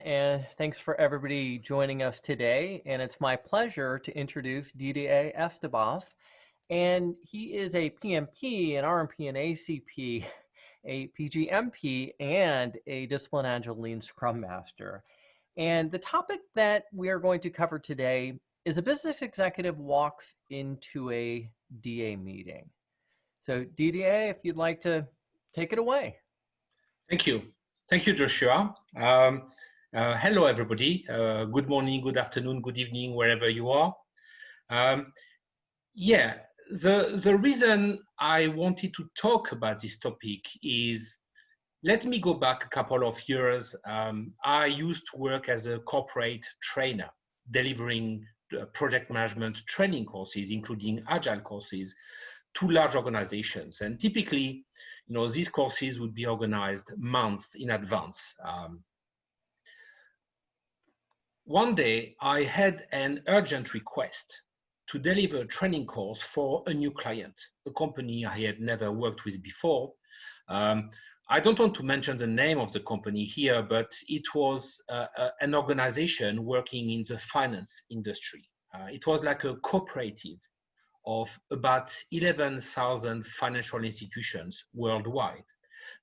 And thanks for everybody joining us today. And it's my pleasure to introduce Didier Estibals. And he is a PMP, an RMP, an ACP, a PgMP, and a Discipline Agile Lean Scrum Master. And the topic that we are going to cover today is a business executive walks into a DA meeting. So Didier, if you'd like to take it away. Thank you. Thank you, Joshua. Hello, everybody. Good morning, good afternoon, good evening, wherever you are. The reason I wanted to talk about this topic is, let me go back a couple of years. I used to work as a corporate trainer, delivering project management training courses, including Agile courses, to large organizations. And typically, these courses would be organized months in advance. One day, I had an urgent request to deliver a training course for a new client, a company I had never worked with before. I don't want to mention the name of the company here, but it was an organization working in the finance industry. It was like a cooperative of about 11,000 financial institutions worldwide,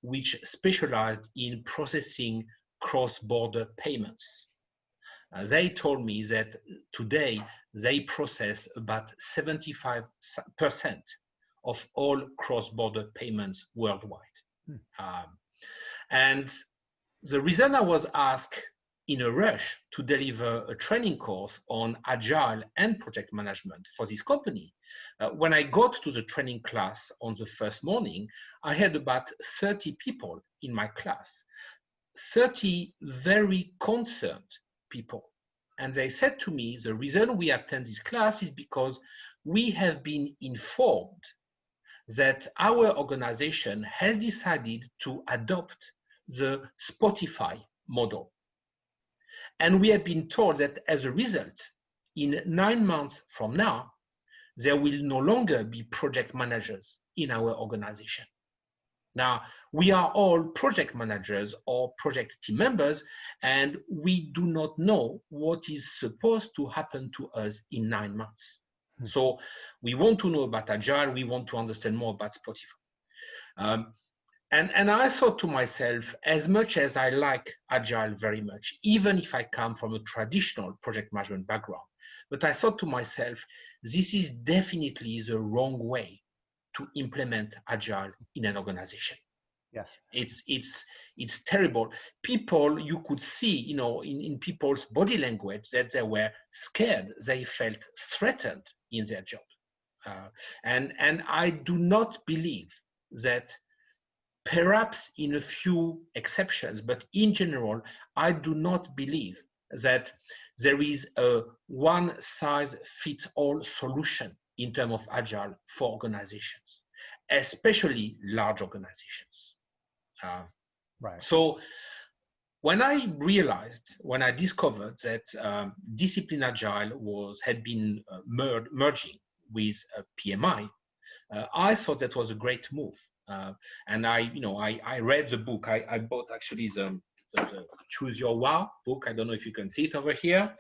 which specialized in processing cross-border payments. They told me that today they process about 75% of all cross-border payments worldwide. And the reason I was asked in a rush to deliver a training course on Agile and project management for this company, when I got to the training class on the first morning, I had about 30 people in my class, 30 very concerned people. And they said to me, the reason we attend this class is because we have been informed that our organization has decided to adopt the Spotify model. And we have been told that as a result, in 9 months from now, there will no longer be project managers in our organization. Now, we are all project managers or project team members, and we do not know what is supposed to happen to us in 9 months. So we want to know about Agile, we want to understand more about Spotify. And I thought to myself, as much as I like Agile very much, even if I come from a traditional project management background, but I thought to myself, this is definitely the wrong way to implement Agile in an organization. Yes. It's terrible. People, you could see, in people's body language that they were scared, they felt threatened in their job. And I do not believe that, perhaps in a few exceptions, but in general, I do not believe that there is a one-size-fits-all solution in terms of Agile for organizations, especially large organizations. Right. So when I discovered that Discipline Agile had been merging with PMI, I thought that was a great move. And I read the book. I bought actually the Choose Your Wow book. I don't know if you can see it over here.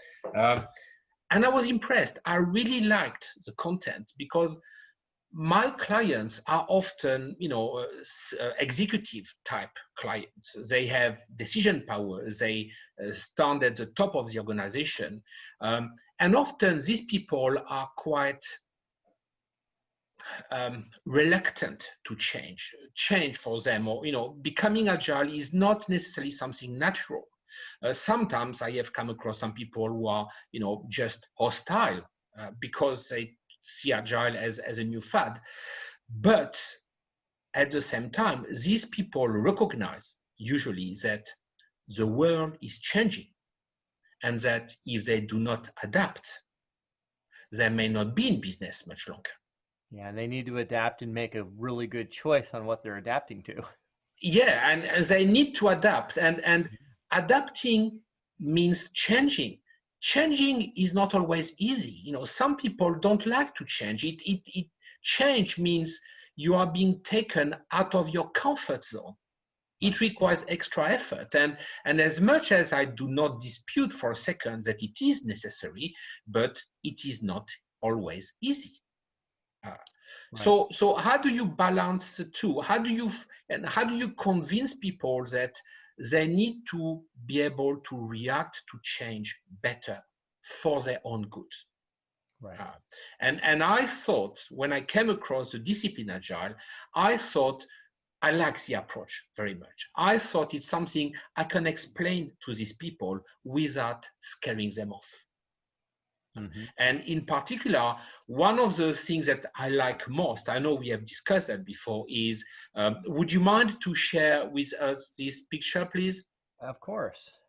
And I was impressed. I really liked the content because my clients are often, executive type clients. They have decision power. They stand at the top of the organization. And often these people are quite reluctant to change for them, or becoming agile is not necessarily something natural. Sometimes I have come across some people who are just hostile because they see agile as a new fad. But at the same time, these people recognize usually that the world is changing, and that if they do not adapt, they may not be in business much longer. Yeah, and they need to adapt and make a really good choice on what they're adapting to. Yeah, and they need to adapt, and adapting means changing. Changing is not always easy. Some people don't like to change. Change means you are being taken out of your comfort zone. It requires extra effort. And as much as I do not dispute for a second that it is necessary, but it is not always easy. Right. So how do you balance the two? How do you convince people that they need to be able to react to change better for their own good? Right. And I thought, when I came across the discipline Agile, I thought I like the approach very much. I thought it's something I can explain to these people without scaring them off. Mm-hmm. And in particular, one of the things that I like most, I know we have discussed that before, is would you mind to share with us this picture, please? Of course.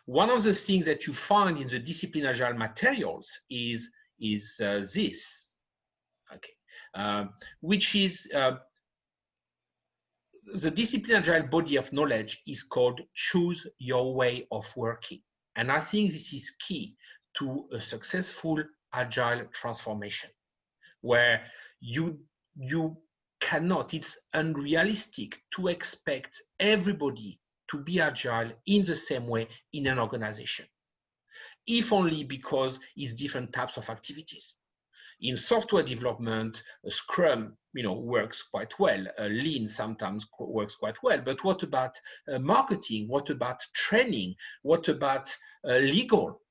One of the things that you find in the Discipline Agile materials is this, okay, which is the Discipline Agile body of knowledge is called Choose Your Way of Working. And I think this is key to a successful Agile transformation, where you cannot, it's unrealistic to expect everybody to be Agile in the same way in an organization, if only because it's different types of activities. In software development, Scrum, works quite well. Lean sometimes works quite well. But what about marketing? What about training? What about legal?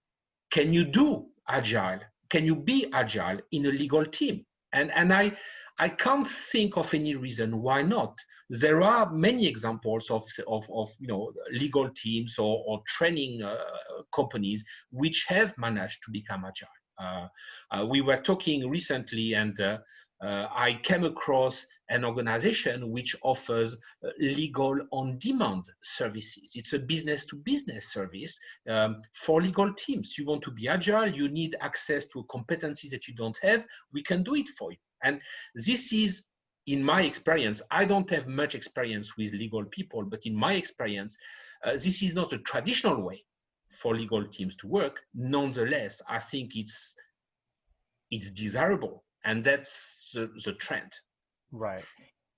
Can you do Agile? Can you be Agile in a legal team? And I can't think of any reason why not. There are many examples of legal teams or training companies which have managed to become Agile. We were talking recently, and I came across an organization which offers legal on-demand services. It's a business-to-business service for legal teams. You want to be Agile, you need access to competencies that you don't have, we can do it for you. And this is, in my experience, I don't have much experience with legal people, but in my experience, this is not a traditional way for legal teams to work. Nonetheless, I think it's desirable, and that's the trend. Right.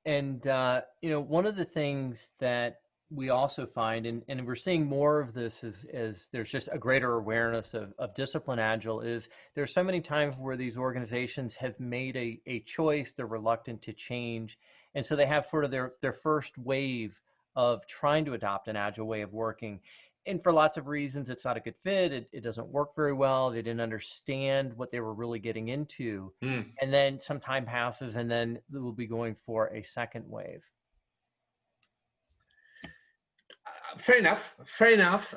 And, one of the things that we also find, and we're seeing more of this as there's just a greater awareness of Discipline Agile, is there's so many times where these organizations have made a choice, they're reluctant to change. And so they have sort of their first wave of trying to adopt an Agile way of working. And for lots of reasons, it's not a good fit. It doesn't work very well. They didn't understand what they were really getting into. And then some time passes, and then we'll be going for a second wave. Fair enough. Fair enough.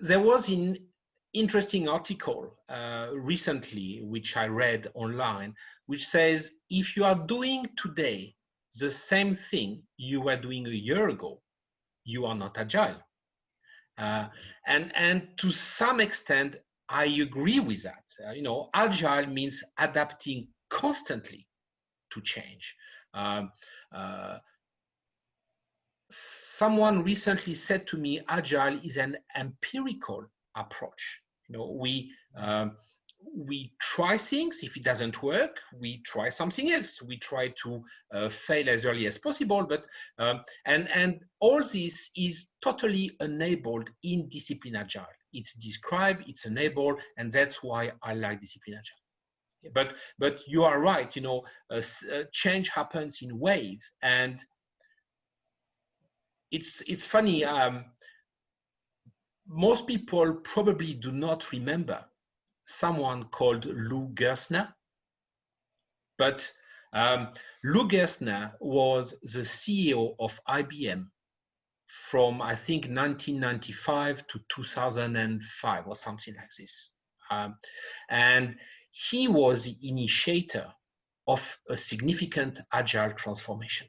There was an interesting article recently, which I read online, which says if you are doing today the same thing you were doing a year ago, you are not Agile. And to some extent, I agree with that. Agile means adapting constantly to change. Someone recently said to me, Agile is an empirical approach. We try things. If it doesn't work, we try something else. We try to fail as early as possible. But and all this is totally enabled in Discipline Agile. It's described, it's enabled, and that's why I like Discipline Agile. But you are right. Change happens in waves, and it's funny. Most people probably do not remember someone called Lou Gesner, but Lou Gesner was the CEO of IBM from, I think, 1995 to 2005 or something like this. And he was the initiator of a significant Agile transformation.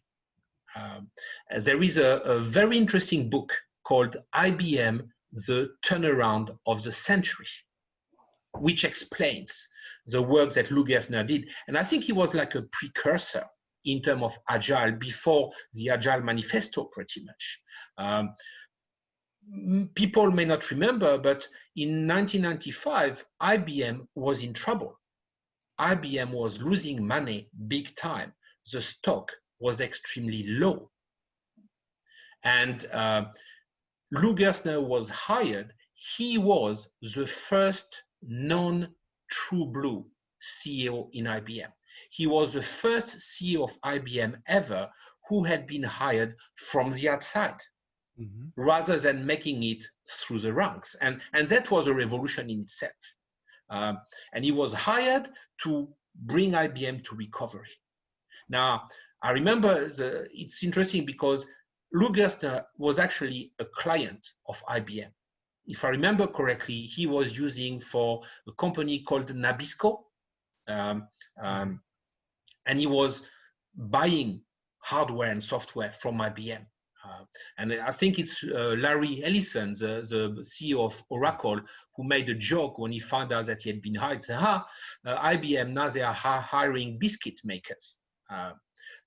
There is a very interesting book called IBM, The Turnaround of the Century, which explains the work that Lou Gesner did. And I think he was like a precursor in terms of Agile before the Agile Manifesto, pretty much. People may not remember, but in 1995, IBM was in trouble. IBM was losing money big time. The stock was extremely low. And Lou Gerstner was hired. He was the first non-true blue CEO in IBM. He was the first CEO of IBM ever who had been hired from the outside, rather than making it through the ranks. And that was a revolution in itself. And he was hired to bring IBM to recovery. Now, I remember it's interesting because Lou Gerstner was actually a client of IBM. If I remember correctly, he was using for a company called Nabisco, and he was buying hardware and software from IBM. And I think it's Larry Ellison, the CEO of Oracle, who made a joke when he found out that he had been hired. He said, IBM, now they are hiring biscuit makers.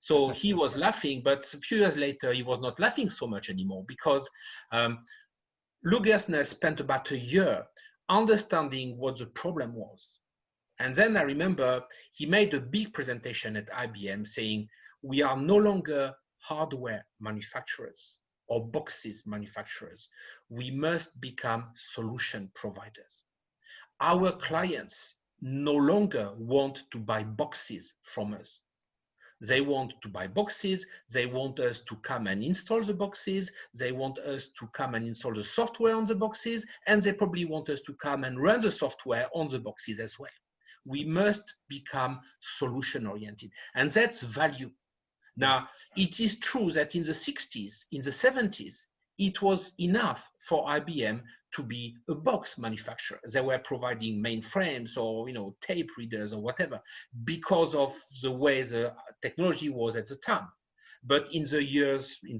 So he was laughing, but a few years later, he was not laughing so much anymore because Lou Gerstner spent about a year understanding what the problem was. And then I remember he made a big presentation at IBM saying, we are no longer hardware manufacturers or boxes manufacturers. We must become solution providers. Our clients no longer want to buy boxes from us. They want to buy boxes. They want us to come and install the boxes. They want us to come and install the software on the boxes. And they probably want us to come and run the software on the boxes as well. We must become solution oriented. And that's value. Now, it is true that in the 60s, in the 70s, it was enough for IBM to be a box manufacturer. They were providing mainframes or tape readers or whatever because of the way the technology was at the time. But in the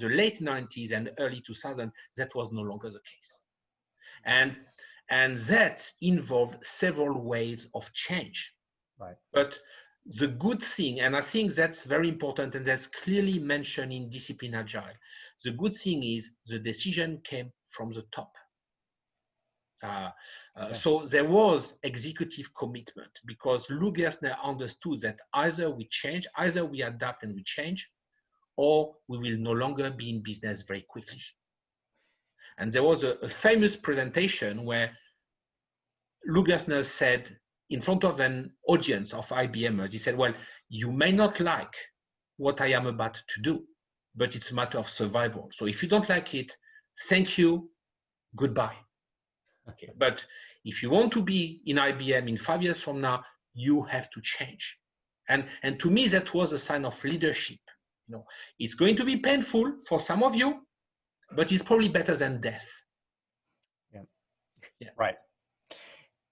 late 90s and early 2000s, that was no longer the case. And that involved several waves of change. Right. But the good thing, and I think that's very important, and that's clearly mentioned in Discipline Agile, the good thing is the decision came from the top. So there was executive commitment because Lou Gerstner understood that either we change, either we adapt and we change, or we will no longer be in business very quickly. And there was a famous presentation where Lou Gerstner said, in front of an audience of IBMers, he said, well, you may not like what I am about to do, but it's a matter of survival. So if you don't like it, thank you, goodbye. Okay. But if you want to be in IBM in 5 years from now, you have to change. And to me, that was a sign of leadership. It's going to be painful for some of you, but it's probably better than death. Yeah. Right.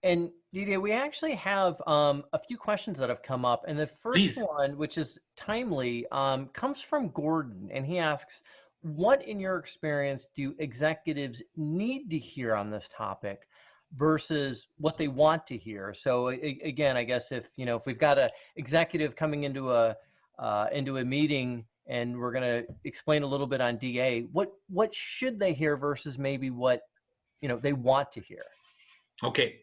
And Didier, we actually have a few questions that have come up. And the first one, which is timely, comes from Gordon. And he asks, what in your experience do executives need to hear on this topic versus what they want to hear? So again, I guess if we've got an executive coming into a meeting and we're going to explain a little bit on DA, what should they hear versus maybe what they want to hear? Okay.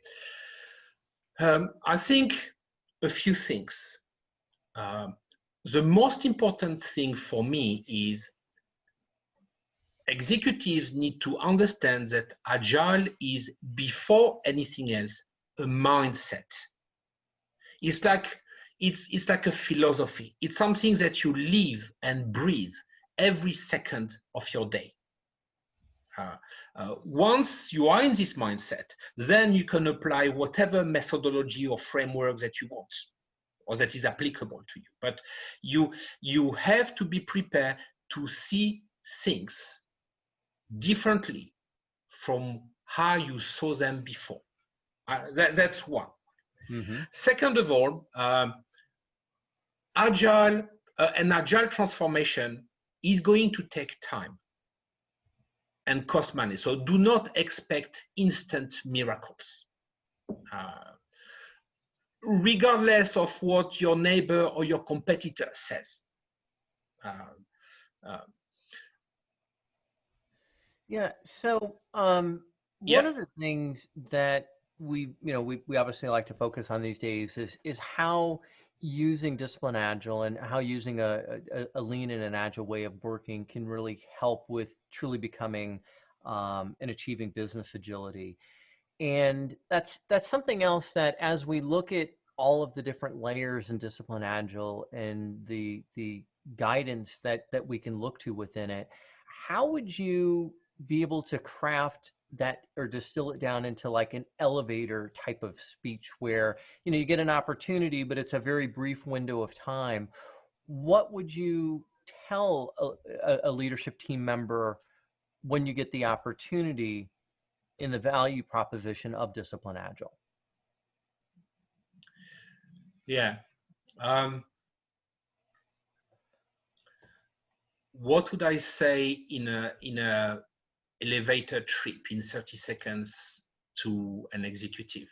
I think a few things. The most important thing for me is executives need to understand that Agile is, before anything else, a mindset. It's like a philosophy. It's something that you live and breathe every second of your day. Once you are in this mindset, then you can apply whatever methodology or framework that you want or that is applicable to you. But you have to be prepared to see things differently from how you saw them before. That's one. Mm-hmm. Second of all, Agile transformation is going to take time and cost money. So do not expect instant miracles. Regardless of what your neighbor or your competitor says. Yeah, so one of the things that we obviously like to focus on these days is how using discipline agile and how using a lean and an agile way of working can really help with truly becoming and achieving business agility. And that's something else that as we look at all of the different layers in discipline agile and the guidance that we can look to within it, how would you be able to craft that or distill it down into like an elevator type of speech where you get an opportunity but it's a very brief window of time? What would you tell a leadership team member when you get the opportunity in the value proposition of discipline agile? Yeah. What would I say in a elevator trip in 30 seconds to an executive?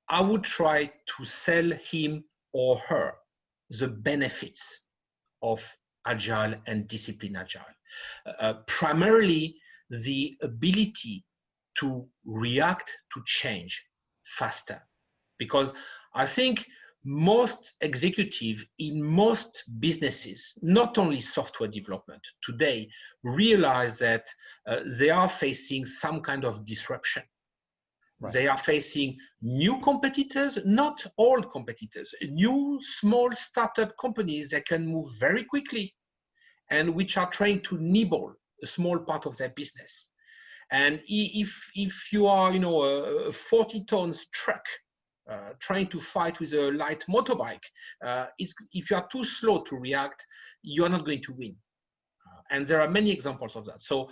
I would try to sell him or her the benefits of agile and discipline agile. Primarily the ability to react to change faster. Because I think most executives in most businesses, not only software development today, realize that they are facing some kind of disruption. Right. They are facing new competitors, not old competitors, new small startup companies that can move very quickly and which are trying to nibble a small part of their business. And if you are, a 40 tons truck trying to fight with a light motorbike, if you are too slow to react, you are not going to win. And there are many examples of that. So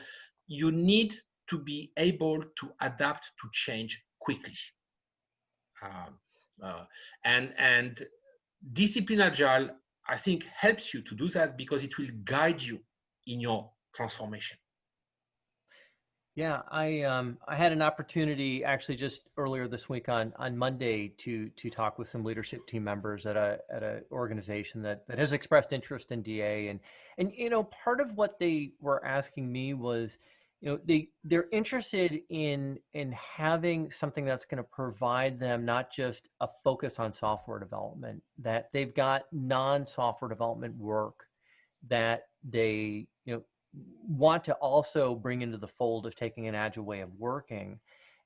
you need to be able to adapt to change quickly. And discipline agile, I think, helps you to do that because it will guide you in your transformation. Yeah, I had an opportunity actually just earlier this week on Monday to talk with some leadership team members at a organization that has expressed interest in DA, and part of what they were asking me was, they're interested in having something that's going to provide them not just a focus on software development, that they've got non-software development work that they want to also bring into the fold of taking an agile way of working.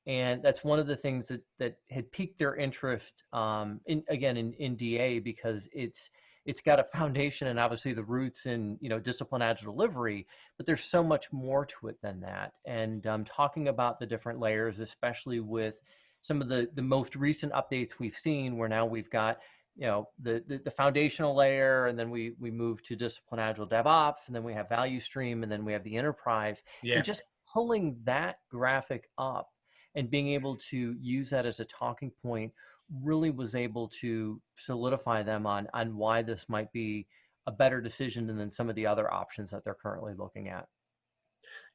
And that's one of the things that had piqued their interest in DA, because it's got a foundation and obviously the roots in discipline agile delivery, but there's so much more to it than that. And talking about the different layers, especially with some of the most recent updates we've seen, where now we've got the foundational layer, and then we move to discipline agile DevOps, and then we have value stream, and then we have the enterprise. Yeah. And just pulling that graphic up and being able to use that as a talking point really was able to solidify them on why this might be a better decision than some of the other options that they're currently looking at.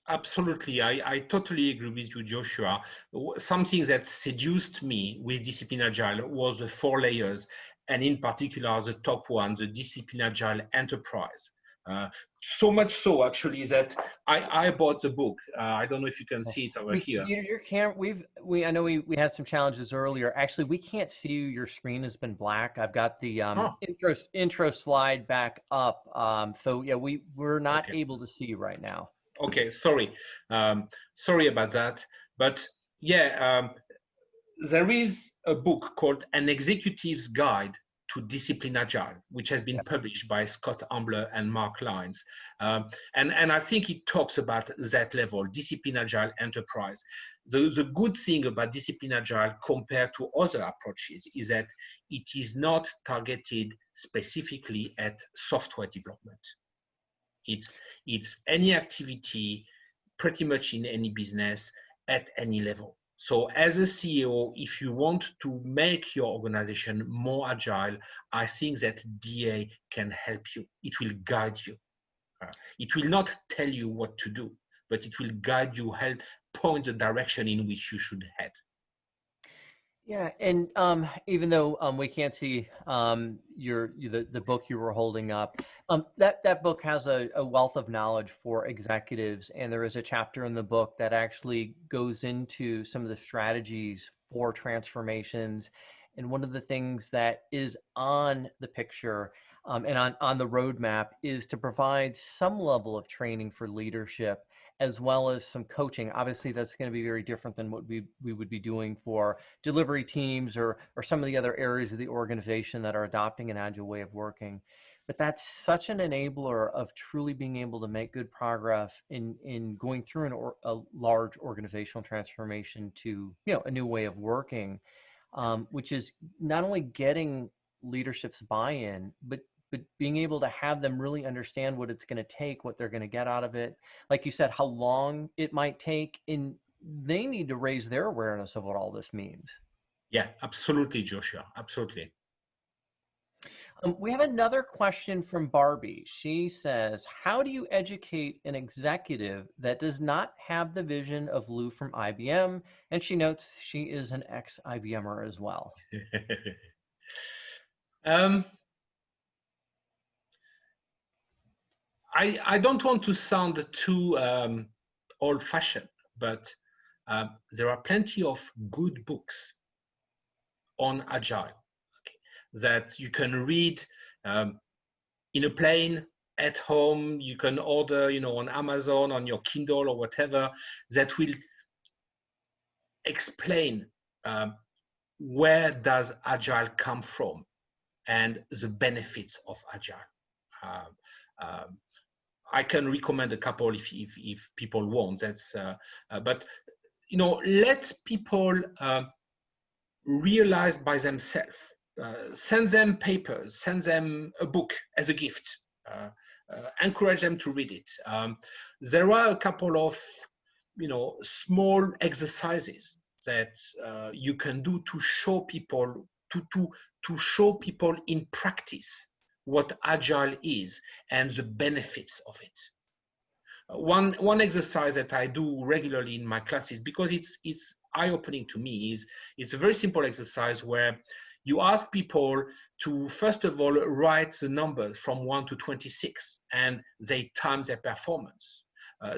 Absolutely. I totally agree with you, Joshua. Something that seduced me with Discipline Agile was the 4 layers, and in particular, the top one, the Discipline Agile Enterprise. So much so, actually, that I bought the book. I don't know if you can see it over here. Your camera, I know we had some challenges earlier. Actually, we can't see you. Your screen has been black. I've got the intro slide back up. So yeah, we're not able to see you right now. Okay, sorry. Sorry about that. But yeah, there is a book called An Executive's Guide to Discipline Agile, which has been published by Scott Ambler and Mark Lyons. And I think it talks about that level, Discipline Agile Enterprise. The good thing about Discipline Agile compared to other approaches is that it is not targeted specifically at software development. It's any activity pretty much in any business at any level. So as a CEO, if you want to make your organization more agile, I think that DA can help you. It will guide you. It will not tell you what to do, but it will guide you, help point the direction in which you should head. Yeah, and even though we can't see the book you were holding up, that book has a wealth of knowledge for executives, and there is a chapter in the book that actually goes into some of the strategies for transformations. And one of the things that is on the picture and on the roadmap is to provide some level of training for leadership as well as some coaching. Obviously, that's going to be very different than what we would be doing for delivery teams or some of the other areas of the organization that are adopting an agile way of working. But that's such an enabler of truly being able to make good progress in going through a large organizational transformation to a new way of working, which is not only getting leadership's buy-in, but being able to have them really understand what it's going to take, what they're going to get out of it. Like you said, how long it might take, and they need to raise their awareness of what all this means. Yeah, absolutely, Joshua. Absolutely. We have another question from Barbie. She says, how do you educate an executive that does not have the vision of Lou from IBM? And she notes she is an ex-IBMer as well. um, I don't want to sound too old-fashioned, but there are plenty of good books on Agile that you can read in a plane, at home. You can order, on Amazon, on your Kindle or whatever, that will explain where does Agile come from and the benefits of Agile. Um, um, I can recommend a couple if people want. But let people realize by themselves. Send them papers, send them a book as a gift. Encourage them to read it. There are a couple of small exercises that you can do to show people to show people in practice what Agile is and the benefits of it. One exercise that I do regularly in my classes, because it's eye-opening to me, is it's a very simple exercise where you ask people to, first of all, write the numbers from 1 to 26, and they time their performance.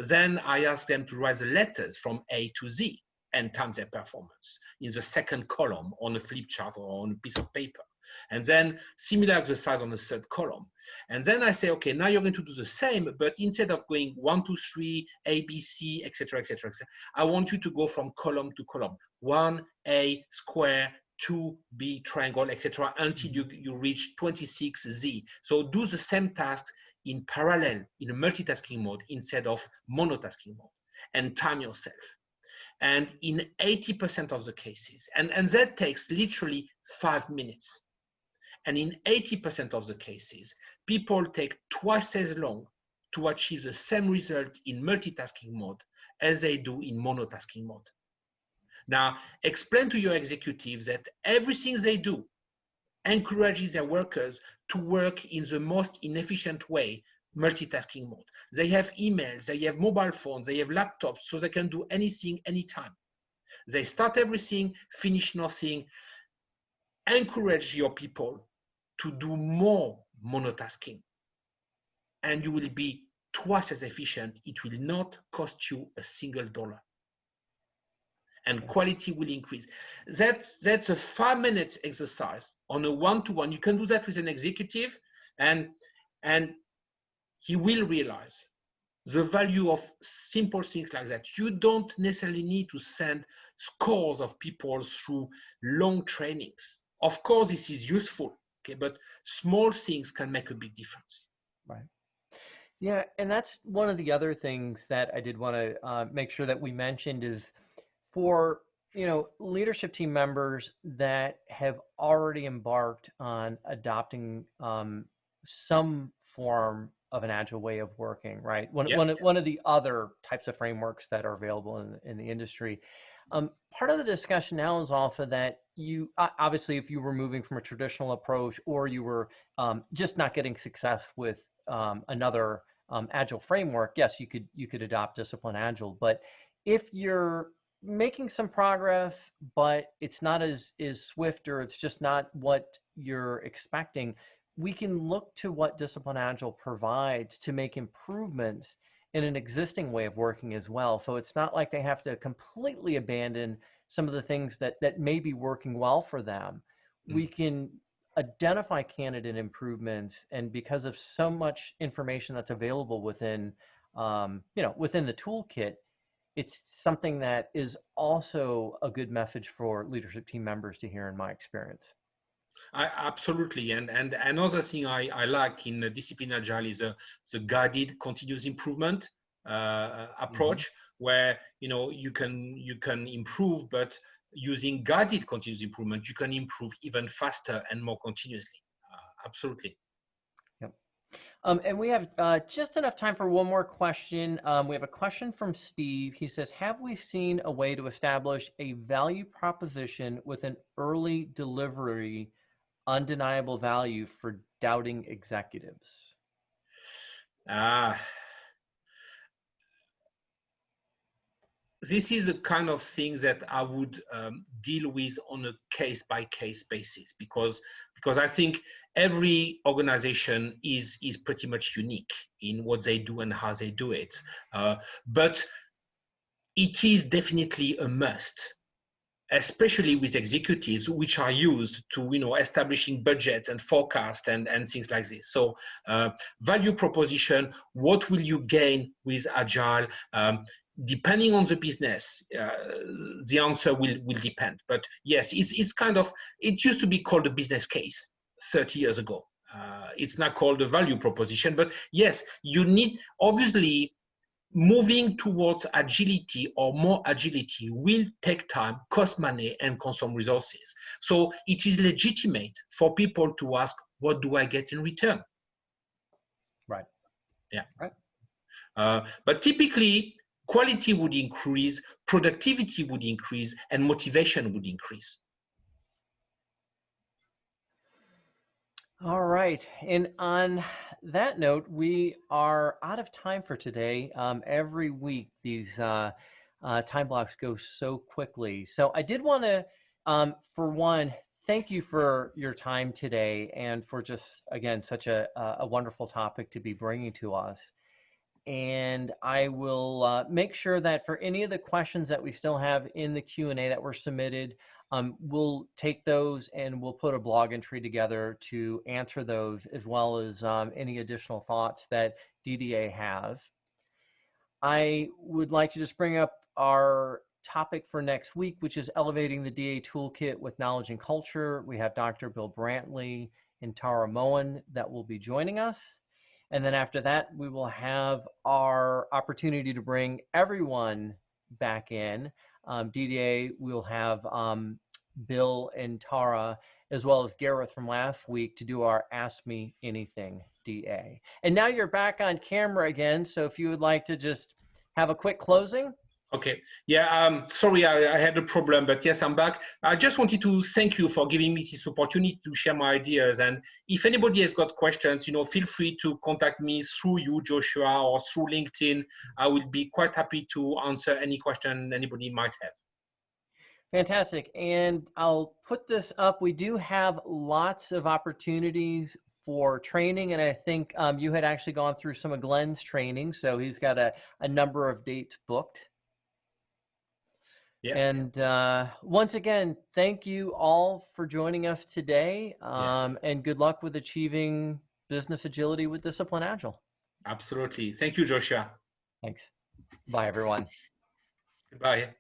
Then I ask them to write the letters from A to Z and time their performance in the second column on a flip chart or on a piece of paper. And then similar exercise on the third column. And then I say, okay, now you're going to do the same, but instead of going 1, 2, 3, A, B, C, etc., etc., etc., I want you to go from column to column. 1A square, 2B triangle, etc., until you reach 26Z. So do the same task in parallel, in a multitasking mode instead of monotasking mode, and time yourself. And in 80% of the cases, and that takes literally 5 minutes. And in 80% of the cases, people take twice as long to achieve the same result in multitasking mode as they do in monotasking mode. Now, explain to your executives that everything they do encourages their workers to work in the most inefficient way, multitasking mode. They have emails, they have mobile phones, they have laptops, so they can do anything, anytime. They start everything, finish nothing. Encourage your people to do more monotasking, and you will be twice as efficient. It will not cost you a single dollar, and quality will increase. That's a 5 minutes exercise on a one-to-one. You can do that with an executive, and he will realize the value of simple things like that. You don't necessarily need to send scores of people through long trainings. Of course, this is useful, okay, but small things can make a big difference. Right. Yeah, and that's one of the other things that I did want to make sure that we mentioned is for leadership team members that have already embarked on adopting some form of an agile way of working, right? One of the other types of frameworks that are available in the industry. Part of the discussion now is also that you obviously, if you were moving from a traditional approach or you were just not getting success with another agile framework, yes, you could adopt discipline agile. But if you're making some progress, but it's not as swift, or it's just not what you're expecting, we can look to what Discipline Agile provides to make improvements in an existing way of working as well. So it's not like they have to completely abandon some of the things that may be working well for them. We can identify candidate improvements, and because of so much information that's available within within the toolkit, it's something that is also a good message for leadership team members to hear, in my experience. Absolutely, and another thing I like in Discipline Agile is the guided continuous improvement approach, where you can improve, but using guided continuous improvement, you can improve even faster and more continuously. Absolutely. Yep. And we have just enough time for one more question. We have a question from Steve. He says, have we seen a way to establish a value proposition with an early delivery undeniable value for doubting executives? This is the kind of thing that I would deal with on a case-by-case basis, because I think every organization is pretty much unique in what they do and how they do it. But it is definitely a must, especially with executives, which are used to establishing budgets and forecasts and things like this. So value proposition, what will you gain with Agile? Depending on the business, the answer will depend. But yes, it's kind of, it used to be called a business case 30 years ago. It's not called a value proposition, but yes, you need, obviously, moving towards agility or more agility will take time, cost money, and consume resources. So it is legitimate for people to ask, what do I get in return? Right. Yeah. Right. But typically, quality would increase, productivity would increase, and motivation would increase. All right. And on that note, we are out of time for today. Every week, these time blocks go so quickly. So I did want to, for one, thank you for your time today, and for just, again, such a wonderful topic to be bringing to us. And I will make sure that for any of the questions that we still have in the Q&A that were submitted, we'll take those and we'll put a blog entry together to answer those, as well as any additional thoughts that Didier has. I would like to just bring up our topic for next week, which is elevating the DA toolkit with knowledge and culture. We have Dr. Bill Brantley and Tara Moen that will be joining us. And then after that, we will have our opportunity to bring everyone back in. DDA, we'll have Bill and Tara, as well as Gareth from last week, to do our Ask Me Anything DA. And now you're back on camera again, so if you would like to just have a quick closing. Okay. Yeah, sorry, I had a problem, but yes, I'm back. I just wanted to thank you for giving me this opportunity to share my ideas. And if anybody has got questions, feel free to contact me through you, Joshua, or through LinkedIn. I will be quite happy to answer any question anybody might have. Fantastic. And I'll put this up. We do have lots of opportunities for training, and I think you had actually gone through some of Glenn's training, so he's got a number of dates booked. Yeah. And once again, thank you all for joining us today, and good luck with achieving business agility with Discipline Agile. Absolutely. Thank you, Joshua. Thanks. Bye, everyone. Goodbye.